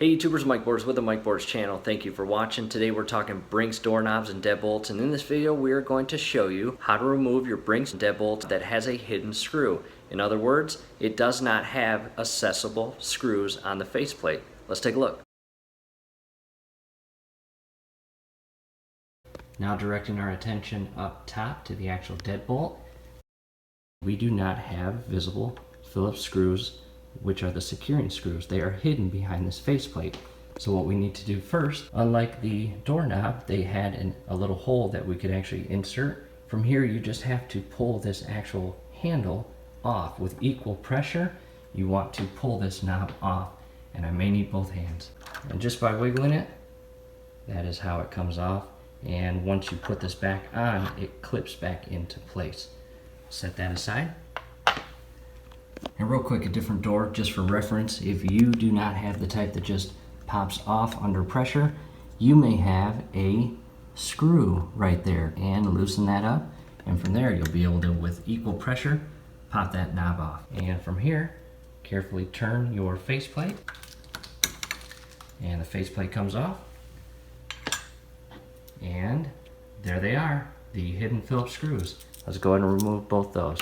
Hey YouTubers, Mike Borders with the Mike Borders channel. Thank you for watching. Today we're talking BRINKS doorknobs and deadbolts, and in this video we are going to show you how to remove your BRINKS deadbolt that has a hidden screw. In other words, it does not have accessible screws on the faceplate. Let's take a look. Now directing our attention up top to the actual deadbolt, we do not have visible Phillips screws, which are the securing screws. They are hidden behind this faceplate. So what we need to do first, unlike the doorknob, they had a little hole that we could actually insert. From here, you just have to pull this actual handle off with equal pressure. You want to pull this knob off, and I may need both hands. And just by wiggling it, that is how it comes off. And once you put this back on, it clips back into place. Set that aside. And real quick, a different door, just for reference, if you do not have the type that just pops off under pressure, you may have a screw right there, and loosen that up, and from there you'll be able to, with equal pressure, pop that knob off. And from here, carefully turn your faceplate, and the faceplate comes off, and there they are, the hidden Phillips screws. Let's go ahead and remove both those.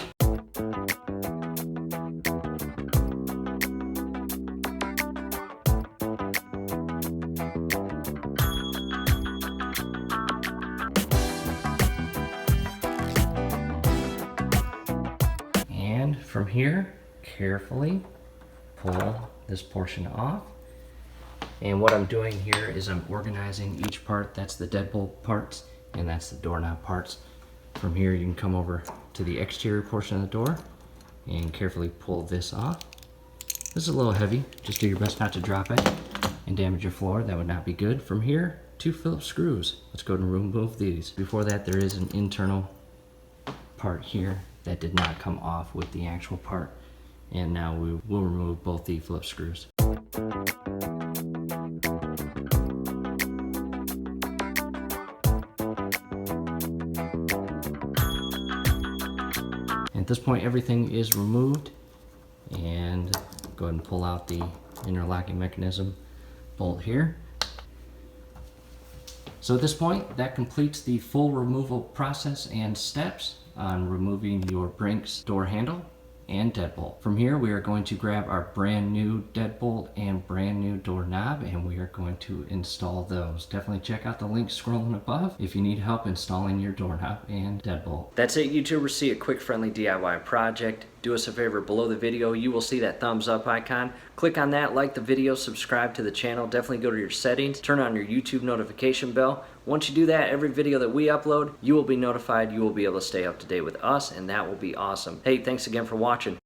And from here, carefully pull this portion off. And what I'm doing here is I'm organizing each part. That's the deadbolt parts, and that's the doorknob parts. From here, you can come over to the exterior portion of the door and carefully pull this off. This is a little heavy. Just do your best not to drop it and damage your floor. That would not be good. From here, 2 Phillips screws. Let's go and remove these. Before that, there is an internal part here that did not come off with the actual part. And now we will remove both the Phillips screws. At this point, everything is removed, and go ahead and pull out the interlocking mechanism bolt here. So at this point, that completes the full removal process and steps on removing your BRINKS door handle and deadbolt. From here, we are going to grab our brand new deadbolt and brand new doorknob, and we are going to install those. Definitely check out the link scrolling above if you need help installing your doorknob and deadbolt. That's it, YouTubers. See a quick, friendly DIY project. Do us a favor, below the video, you will see that thumbs up icon. Click on that, like the video, subscribe to the channel. Definitely go to your settings, turn on your YouTube notification bell. Once you do that, every video that we upload, you will be notified. You will be able to stay up to date with us, and that will be awesome. Hey, thanks again for watching.